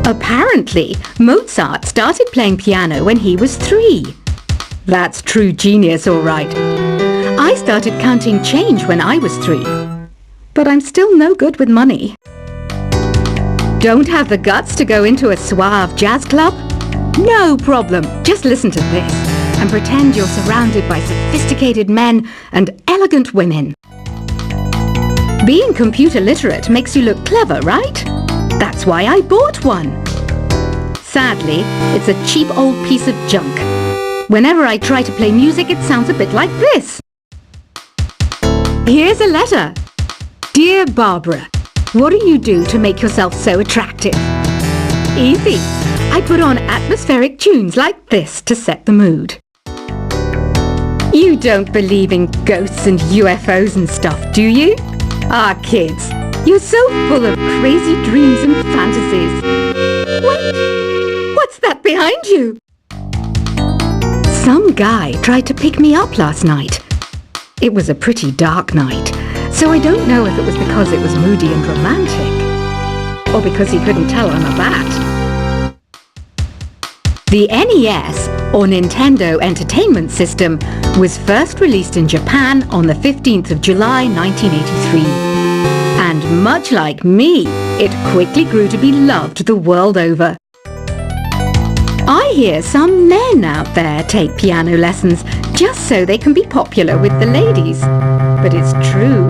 Apparently, Mozart started playing piano when he was 3. That's true genius, all right. I started counting change when I was 3. But I'm still no good with money. Don't have the guts to go into a suave jazz club? No problem. Just listen to this and pretend you're surrounded by sophisticated men and elegant women. Being computer literate makes you look clever, right? That's why I bought one. Sadly, it's a cheap old piece of junk. Whenever I try to play music, it sounds a bit like this. Here's a letter. Dear Barbara, what do you do to make yourself so attractive? Easy. I put on atmospheric tunes like this to set the mood. You don't believe in ghosts and UFOs and stuff, do you? Ah, kids, you're so full of crazy dreams and fantasies. Wait, what's that behind you? Some guy tried to pick me up last night. It was a pretty dark night, so I don't know if it was because it was moody and romantic, or because he couldn't tell I'm a bat. The NES, or Nintendo Entertainment System, was first released in Japan on the 15th of July 1983. And much like me, it quickly grew to be loved the world over. I hear some men out there take piano lessons just so they can be popular with the ladies. But it's true,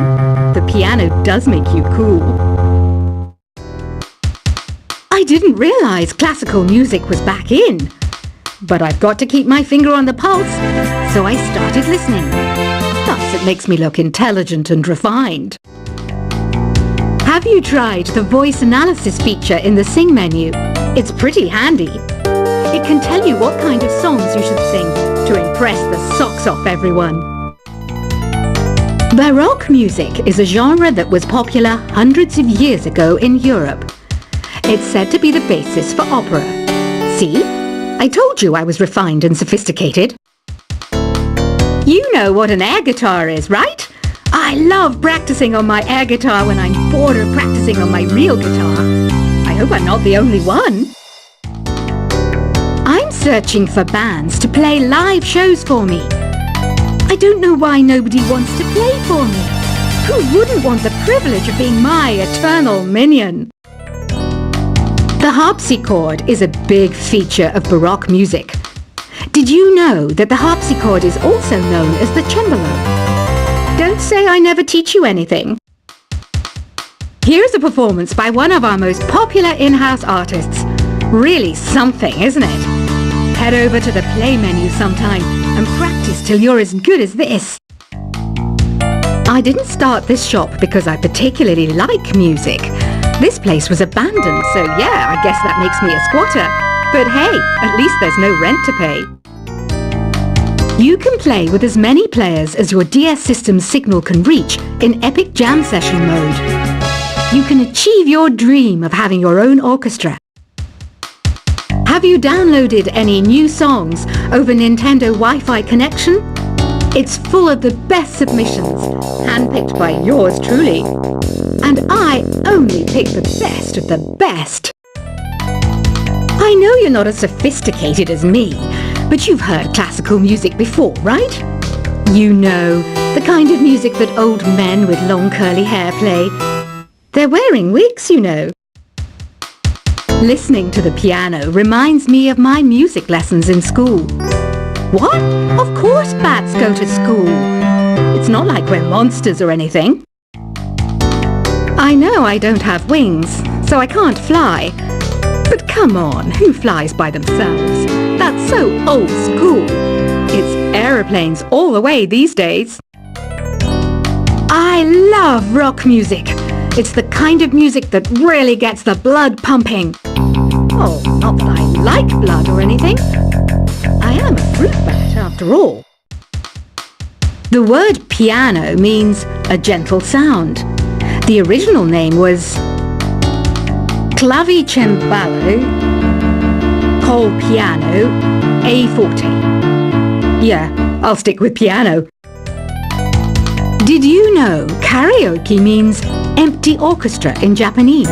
the piano does make you cool. I didn't realize classical music was back in. But I've got to keep my finger on the pulse, so I started listening. Thus, it makes me look intelligent and refined. Have you tried the voice analysis feature in the Sing menu? It's pretty handy. It can tell you what kind of songs you should sing to impress the socks off everyone. Baroque music is a genre that was popular hundreds of years ago in Europe. It's said to be the basis for opera. See? I told you I was refined and sophisticated. You know what an air guitar is, right? I love practicing on my air guitar when I'm bored of practicing on my real guitar. I hope I'm not the only one. I'm searching for bands to play live shows for me. I don't know why nobody wants to play for me. Who wouldn't want the privilege of being my eternal minion? The harpsichord is a big feature of Baroque music. Did you know that the harpsichord is also known as the cembalo? Don't say I never teach you anything. Here's a performance by one of our most popular in-house artists. Really something, isn't it? Head over to the play menu sometime and practice till you're as good as this. I didn't start this shop because I particularly like music. This place was abandoned, so yeah, I guess that makes me a squatter. But hey, at least there's no rent to pay. You can play with as many players as your DS system's signal can reach in Epic Jam Session mode. You can achieve your dream of having your own orchestra. Have you downloaded any new songs over Nintendo Wi-Fi connection? It's full of the best submissions, handpicked by yours truly. And I only pick the best of the best. I know you're not as sophisticated as me, but you've heard classical music before, right? You know, the kind of music that old men with long curly hair play. They're wearing wigs, you know. Listening to the piano reminds me of my music lessons in school. What? Of course bats go to school. It's not like we're monsters or anything. I know I don't have wings, so I can't fly. But come on, who flies by themselves? That's so old school. It's aeroplanes all the way these days. I love rock music. It's the kind of music that really gets the blood pumping. Oh, not that I like blood or anything. I am a fruit bat after all. The word piano means a gentle sound. The original name was clavicembalo col piano a forte. Yeah, I'll stick with piano. Did you know karaoke means empty orchestra in Japanese?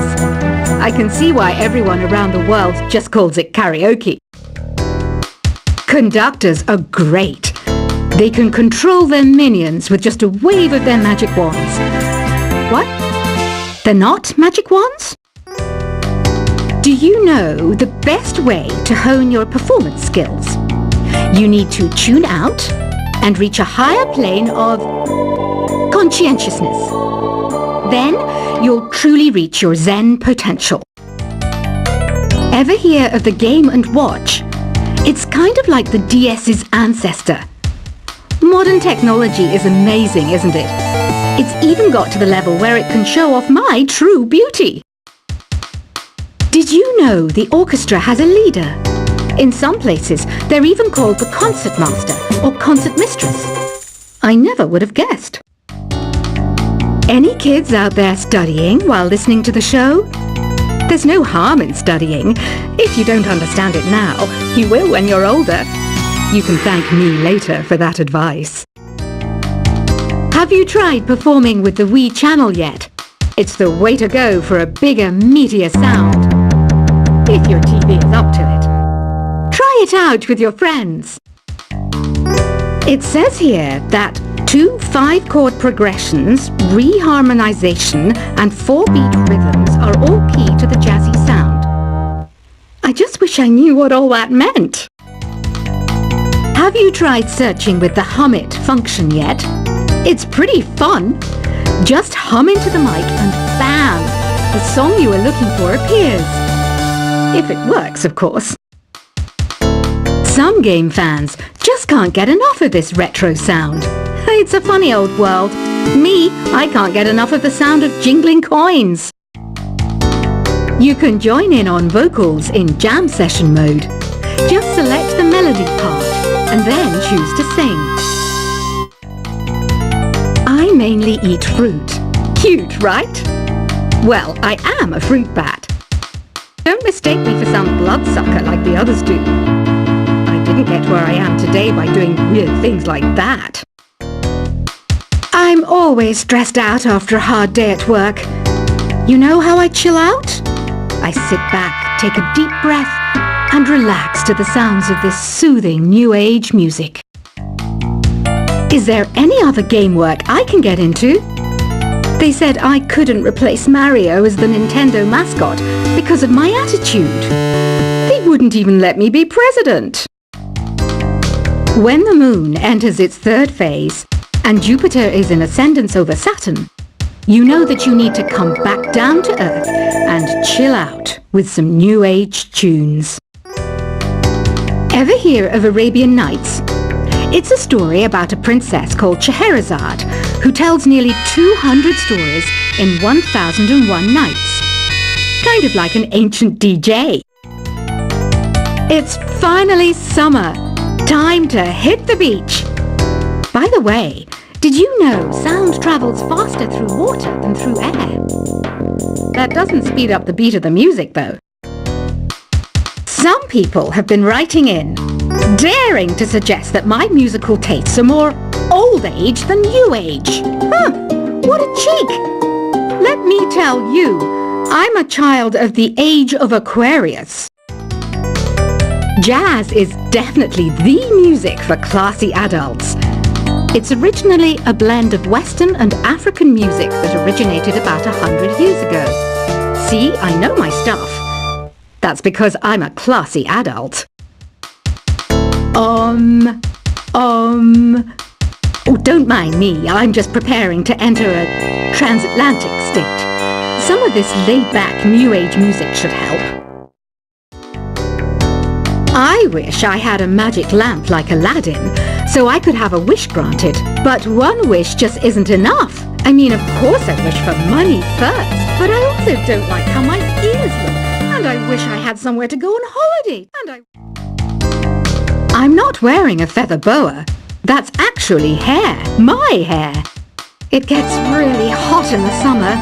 I can see why everyone around the world just calls it karaoke. Conductors are great. They can control their minions with just a wave of their magic wands. What? They're not magic wands? Do you know the best way to hone your performance skills? You need to tune out and reach a higher plane of conscientiousness. Then you'll truly reach your Zen potential. Ever hear of the Game & Watch? It's kind of like the DS's ancestor. Modern technology is amazing, isn't it? It's even got to the level where it can show off my true beauty. Did you know the orchestra has a leader? In some places, they're even called the concertmaster or concertmistress. I never would have guessed. Any kids out there studying while listening to the show? There's no harm in studying. If you don't understand it now, you will when you're older. You can thank me later for that advice. Have you tried performing with the Wii channel yet? It's the way to go for a bigger, meatier sound. If your TV is up to it. Try it out with your friends. It says here that 2 5-chord progressions, reharmonization, and 4-beat rhythms are all key to the jazzy sound. I just wish I knew what all that meant. Have you tried searching with the Hum It function yet? It's pretty fun. Just hum into the mic and bam! The song you were looking for appears. If it works, of course. Some game fans just can't get enough of this retro sound. It's a funny old world. Me, I can't get enough of the sound of jingling coins. You can join in on vocals in jam session mode. Just select the melody part and then choose to sing. I mainly eat fruit. Cute, right? Well, I am a fruit bat. Don't mistake me for some bloodsucker like the others do. I didn't get where I am today by doing weird things like that. I'm always stressed out after a hard day at work. You know how I chill out? I sit back, take a deep breath, and relax to the sounds of this soothing new age music. Is there any other game work I can get into? They said I couldn't replace Mario as the Nintendo mascot because of my attitude. They wouldn't even let me be president. When the moon enters its 3rd phase and Jupiter is in ascendance over Saturn, you know that you need to come back down to Earth and chill out with some new age tunes. Ever hear of Arabian Nights? It's a story about a princess called Scheherazade who tells nearly 200 stories in 1001 nights. Kind of like an ancient DJ. It's finally summer. Time to hit the beach. By the way, did you know sound travels faster through water than through air? That doesn't speed up the beat of the music, though. Some people have been writing in, daring to suggest that my musical tastes are more old age than new age. Huh, what a cheek! Let me tell you, I'm a child of the age of Aquarius. Jazz is definitely the music for classy adults. It's originally a blend of Western and African music that originated about 100 years ago. See, I know my stuff. That's because I'm a classy adult. Oh, don't mind me. I'm just preparing to enter a transatlantic state. Some of this laid-back New Age music should help. I wish I had a magic lamp like Aladdin, so I could have a wish granted. But one wish just isn't enough. I mean, of course I wish for money first, but I also don't like how my ears look. And I wish I had somewhere to go on holiday. I'm not wearing a feather boa. That's actually hair. My hair. It gets really hot in the summer.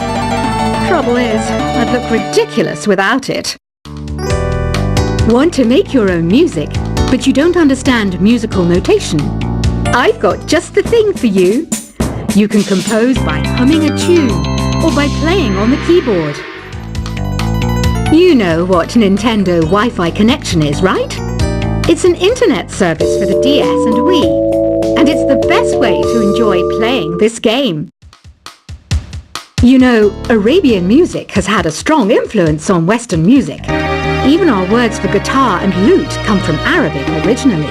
Trouble is, I'd look ridiculous without it. Want to make your own music, but you don't understand musical notation? I've got just the thing for you. You can compose by humming a tune or by playing on the keyboard. You know what Nintendo Wi-Fi connection is, right? It's an internet service for the DS and Wii, and it's the best way to enjoy playing this game. You know, Arabian music has had a strong influence on Western music. Even our words for guitar and lute come from Arabic originally.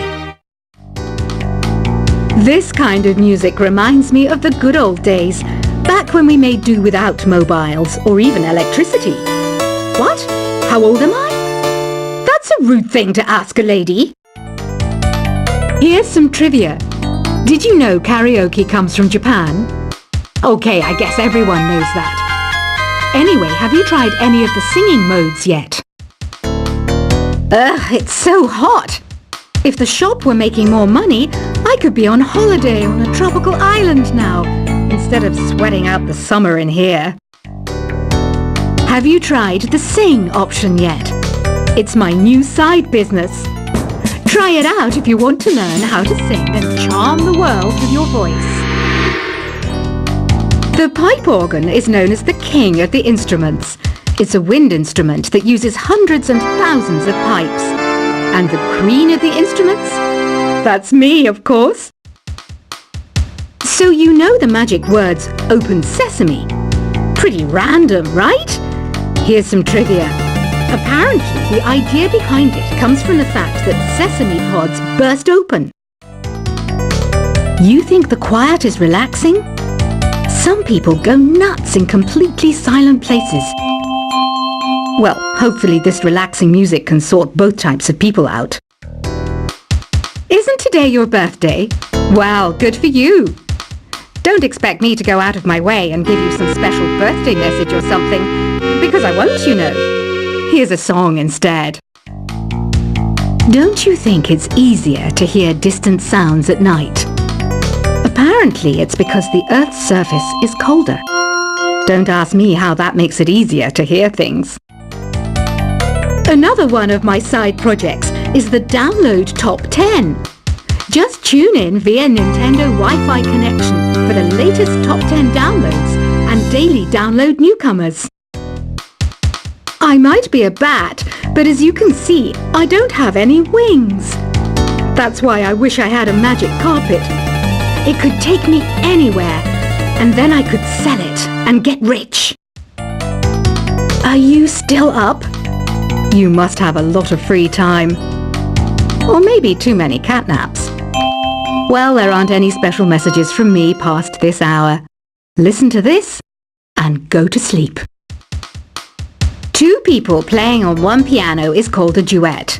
This kind of music reminds me of the good old days, back when we made do without mobiles or even electricity. What? How old am I? That's a rude thing to ask a lady. Here's some trivia. Did you know karaoke comes from Japan? Okay, I guess everyone knows that. Anyway, have you tried any of the singing modes yet? Ugh, it's so hot. If the shop were making more money, I could be on holiday on a tropical island now, instead of sweating out the summer in here. Have you tried the sing option yet? It's my new side business. Try it out if you want to learn how to sing and charm the world with your voice. The pipe organ is known as the king of the instruments. It's a wind instrument that uses hundreds and thousands of pipes. And the queen of the instruments? That's me, of course. So you know the magic words "Open Sesame." Pretty random, right? Here's some trivia. Apparently, the idea behind it comes from the fact that sesame pods burst open. You think the quiet is relaxing? Some people go nuts in completely silent places. Well, hopefully this relaxing music can sort both types of people out. Isn't today your birthday? Well, good for you. Don't expect me to go out of my way and give you some special birthday message or something, because I won't, you know. Here's a song instead. Don't you think it's easier to hear distant sounds at night? Apparently it's because the Earth's surface is colder. Don't ask me how that makes it easier to hear things. Another one of my side projects is the Download Top 10. Just tune in via Nintendo Wi-Fi connection for the latest Top 10 downloads and daily download newcomers. I might be a bat, but as you can see, I don't have any wings. That's why I wish I had a magic carpet. It could take me anywhere, and then I could sell it and get rich. Are you still up? You must have a lot of free time. Or maybe too many catnaps. Well, there aren't any special messages from me past this hour. Listen to this and go to sleep. Two people playing on one piano is called a duet.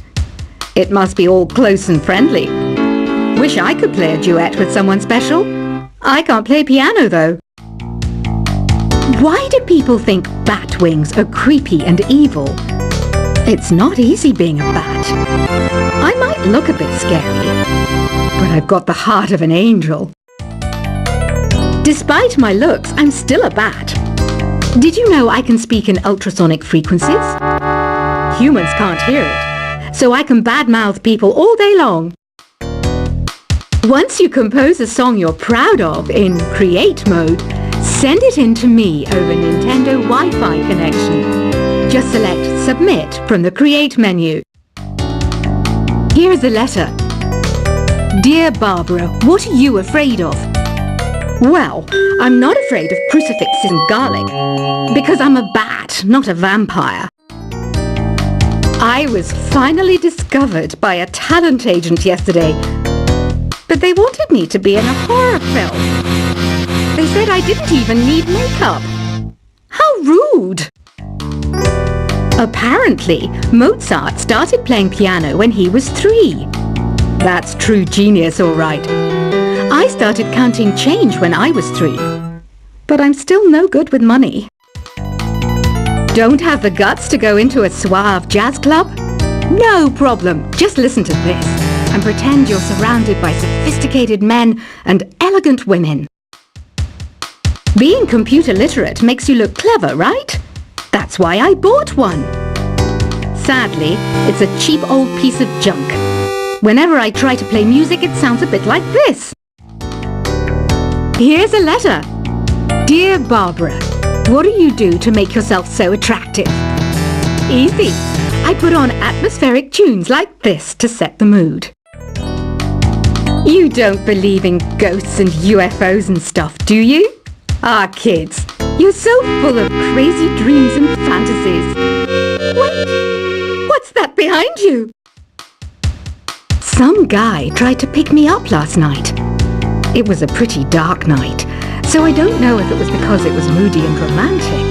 It must be all close and friendly. Wish I could play a duet with someone special. I can't play piano though. Why do people think bat wings are creepy and evil? It's not easy being a bat. I might look a bit scary, but I've got the heart of an angel. Despite my looks, I'm still a bat. Did you know I can speak in ultrasonic frequencies? Humans can't hear it, so I can badmouth people all day long. Once you compose a song you're proud of in Create mode, send it in to me over Nintendo Wi-Fi connection. Just select Submit from the Create menu. Here's a letter. Dear Barbara, what are you afraid of? Well, I'm not afraid of crucifixes and garlic, because I'm a bat, not a vampire. I was finally discovered by a talent agent yesterday, but they wanted me to be in a horror film. They said I didn't even need makeup. How rude! Apparently, Mozart started playing piano when he was 3. That's true genius, all right. I started counting change when I was 3. But I'm still no good with money. Don't have the guts to go into a suave jazz club? No problem. Just listen to this and pretend you're surrounded by sophisticated men and elegant women. Being computer literate makes you look clever, right? That's why I bought one. Sadly, it's a cheap old piece of junk. Whenever I try to play music, it sounds a bit like this. Here's a letter. Dear Barbara, what do you do to make yourself so attractive? Easy. I put on atmospheric tunes like this to set the mood. You don't believe in ghosts and UFOs and stuff, do you? Ah, kids, you're so full of crazy dreams and fantasies. Wait, what's that behind you? Some guy tried to pick me up last night. It was a pretty dark night, so I don't know if it was because it was moody and romantic,